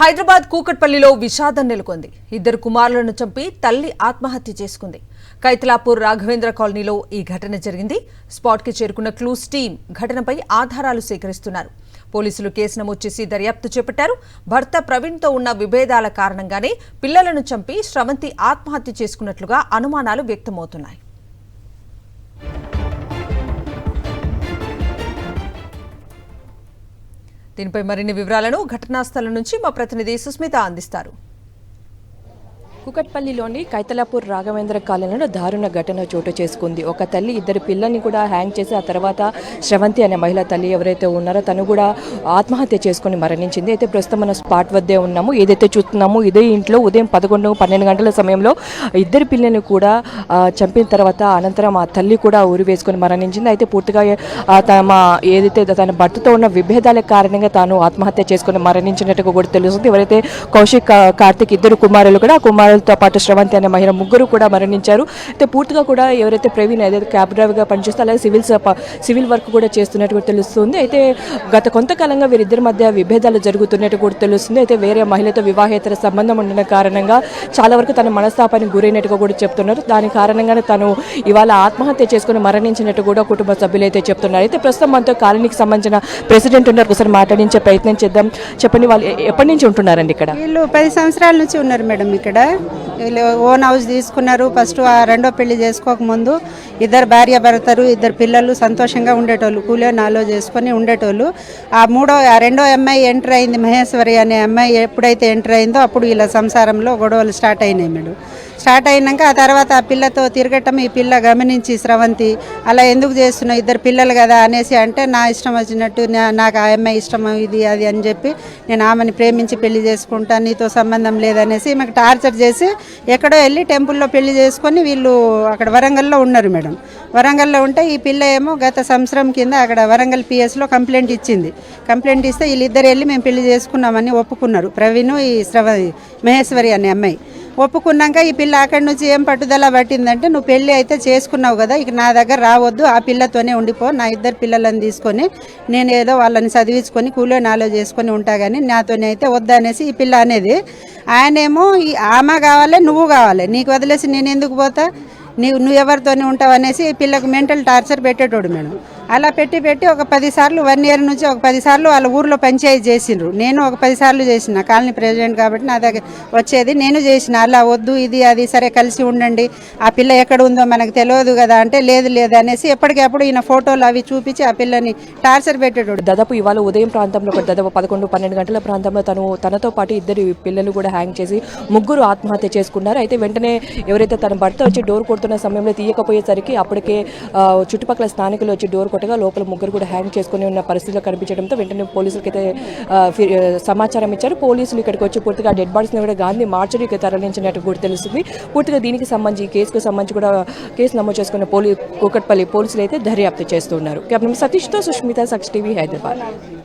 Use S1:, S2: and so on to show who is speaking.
S1: హైదరాబాద్ కూకట్పల్లిలో విషాదం నెలకొంది. ఇద్దరు కుమారులను చంపి తల్లి ఆత్మహత్య చేసుకుంది. కైతలాపూర్ రాఘవేంద్ర కాలనీలో ఈ ఘటన జరిగింది. స్పాట్కి చేరుకున్న క్లూస్ టీం ఘటనపై ఆధారాలు సేకరిస్తున్నారు. పోలీసులు కేసు నమోదు చేసి దర్యాప్తు చేపట్టారు. భర్త ప్రవీణ్తో ఉన్న విభేదాల కారణంగానే పిల్లలను చంపి స్రవంతి ఆత్మహత్య చేసుకున్నట్లుగా అనుమానాలు వ్యక్తమవుతున్నాయి. దీనిపై మరిన్ని వివరాలను ఘటనా స్థలం నుంచి మా ప్రతినిధి సుస్మిత అందిస్తారు.
S2: కూకట్పల్లిలోని కైతలాపూర్ రాఘవేంద్ర కాలనీలో దారుణ ఘటన చోటు చేసుకుంది. ఒక తల్లి ఇద్దరు పిల్లల్ని కూడా హ్యాంగ్ చేసి ఆ తర్వాత శ్రవంతి అనే మహిళా తల్లి ఎవరైతే ఉన్నారో తను కూడా ఆత్మహత్య చేసుకుని మరణించింది. అయితే ప్రస్తుతం మనం స్పాట్ వద్దే ఉన్నాము. ఏదైతే చూస్తున్నామో ఇదే ఇంట్లో ఉదయం 11-12 గంటల సమయంలో ఇద్దరు పిల్లల్ని కూడా చంపిన తర్వాత అనంతరం ఆ తల్లి కూడా ఊరి వేసుకొని మరణించింది. అయితే పూర్తిగా ఏదైతే తన భర్తతో ఉన్న విభేదాల కారణంగా తాను ఆత్మహత్య చేసుకుని మరణించినట్టుగా కూడా తెలుస్తుంది. ఎవరైతే కౌశిక్, కార్తిక్ ఇద్దరు కుమారులు కూడా తో పాటు శ్రవంతి అనే మహిళ ముగ్గురు కూడా మరణించారు. అయితే పూర్తిగా కూడా ఎవరైతే ప్రవీణ్ ఏదైతే క్యాబ్ డ్రైవర్గా పనిచేస్తే అలాగే సివిల్ వర్క్ కూడా చేస్తున్నట్టు కూడా తెలుస్తుంది. అయితే గత కొంతకాలంగా వీరిద్దరి మధ్య విభేదాలు జరుగుతున్నట్టు కూడా తెలుస్తుంది. అయితే వేరే మహిళతో వివాహేతర సంబంధం ఉన్న కారణంగా చాలా వరకు తన మనస్తాపానికి గురైనట్టుగా కూడా చెప్తున్నారు. దాని కారణంగానే తను ఇవాళ ఆత్మహత్య చేసుకుని మరణించినట్టు కూడా కుటుంబ సభ్యులు అయితే చెప్తున్నారు. అయితే ప్రస్తుతం మనతో కాలనీకి సంబంధించిన ప్రెసిడెంట్ ఉన్నారు, ఒకసారి మాట్లాడించే ప్రయత్నం చేద్దాం. చెప్పండి, వాళ్ళు ఎప్పటి నుంచి ఉంటున్నారండి ఇక్కడ?
S3: వీళ్ళు 10 సంవత్సరాల నుంచి ఉన్నారు మేడం. ఇక్కడ ఓన్ హౌస్ తీసుకున్నారు. ఫస్ట్ ఆ రెండో పెళ్లి చేసుకోకముందు ఇద్దరు భార్య భర్తలు, ఇద్దరు పిల్లలు సంతోషంగా ఉండేటోళ్ళు, కూలో నాలో చేసుకొని ఉండేటోళ్ళు. ఆ రెండో అమ్మాయి ఎంటర్ అయింది, మహేశ్వరి అనే అమ్మాయి ఎప్పుడైతే ఎంటర్ అయిందో అప్పుడు ఇలా సంసారంలో గొడవలు స్టార్ట్ అయినాయి మేడం. స్టార్ట్ అయినాక ఆ తర్వాత ఆ పిల్లతో తిరగటం ఈ పిల్ల గమనించి శ్రవంతి అలా ఎందుకు చేస్తున్నావు, ఇద్దరు పిల్లలు కదా అనేసి అంటే నా ఇష్టం వచ్చినట్టు నాకు ఆ అమ్మాయి ఇష్టం ఇది అది అని చెప్పి నేను ఆమెని ప్రేమించి పెళ్లి చేసుకుంటాను, నీతో సంబంధం లేదనేసి ఈమెకు టార్చర్ చేసి ఎక్కడో వెళ్ళి టెంపుల్లో పెళ్లి చేసుకొని వీళ్ళు అక్కడ వరంగల్లో ఉన్నారు మేడం. వరంగల్లో ఉంటే ఈ పిల్ల ఏమో గత సంవత్సరం కింద అక్కడ వరంగల్ పిఎస్లో కంప్లైంట్ ఇచ్చింది. కంప్లైంట్ ఇస్తే వీళ్ళిద్దరు వెళ్ళి మేము పెళ్లి చేసుకున్నామని ఒప్పుకున్నారు. ప్రవీణ్, ఈ మహేశ్వరి అనే అమ్మాయి ఒప్పుకున్నాక ఈ పిల్ల అక్కడి నుంచి ఏం పట్టుదల పట్టిందంటే, నువ్వు పెళ్ళి అయితే చేసుకున్నావు కదా, ఇక నా దగ్గర రావద్దు, ఆ పిల్లతోనే ఉండిపో, నా ఇద్దరు పిల్లలను తీసుకొని నేను ఏదో వాళ్ళని చదివించుకొని కూలో నాలో చేసుకొని ఉంటా కానీ నాతోనే అయితే వద్దనేసి ఈ పిల్ల అనేది. ఆయనేమో ఆమె కావాలి, నువ్వు కావాలి, నీకు వదిలేసి నేను ఎందుకు పోతా, నువ్వు ఎవరితోనే ఉంటావు అనేసి ఈ పిల్లకు మెంటల్ టార్చర్ పెట్టేటోడు మేడం. అలా పెట్టి ఒక 10 సార్లు 1 ఇయర్ నుంచి ఒక 10 సార్లు వాళ్ళ ఊర్లో పంచాయతీ చేసిండ్రు. నేను ఒక 10 సార్లు చేసిన, కాలనీ ప్రెసిడెంట్ కాబట్టి నా దగ్గర వచ్చేది, నేను చేసిన. అలా వద్దు ఇది అది సరే కలిసి ఉండండి, ఆ పిల్ల ఎక్కడ ఉందో మనకు తెలియదు కదా అంటే లేదు అనేసి ఎప్పటికప్పుడు ఈయన ఫోటోలు అవి చూపించి ఆ పిల్లని టార్చర్ పెట్టేటోడు.
S2: దాదాపు ఇవాళ ఉదయం ప్రాంతంలో దాదాపు 11-12 గంటల ప్రాంతంలో తనతో పాటు ఇద్దరు పిల్లలు కూడా హ్యాంగ్ చేసి ముగ్గురు ఆత్మహత్య చేసుకున్నారు. అయితే వెంటనే ఎవరైతే తన భర్త వచ్చి డోర్ కొడుతున్న సమయంలో తీయకపోయేసరికి అప్పటికే చుట్టుపక్కల స్థానికులు వచ్చి డోర్ కొట్టగా లోపల ముగ్గురు కూడా హ్యాంగ్ చేసుకుని ఉన్న పరిస్థితులు కనిపించడంతో వెంటనే పోలీసులకి అయితే సమాచారం ఇచ్చారు. పోలీసులు ఇక్కడికి వచ్చి పూర్తిగా డెడ్ బాడీస్ని కూడా గాంధీ మార్చరీకి తరలించినట్టు కూడా తెలుస్తుంది. పూర్తిగా దీనికి సంబంధించి కేసుకు సంబంధించి కూడా కేసు నమోదు చేసుకున్న కూకట్పల్లి పోలీసులు అయితే దర్యాప్తు చేస్తున్నారు. కెమెరామెన్ సతీష్తో సుష్మిత, సాక్షి టీవీ, హైదరాబాద్.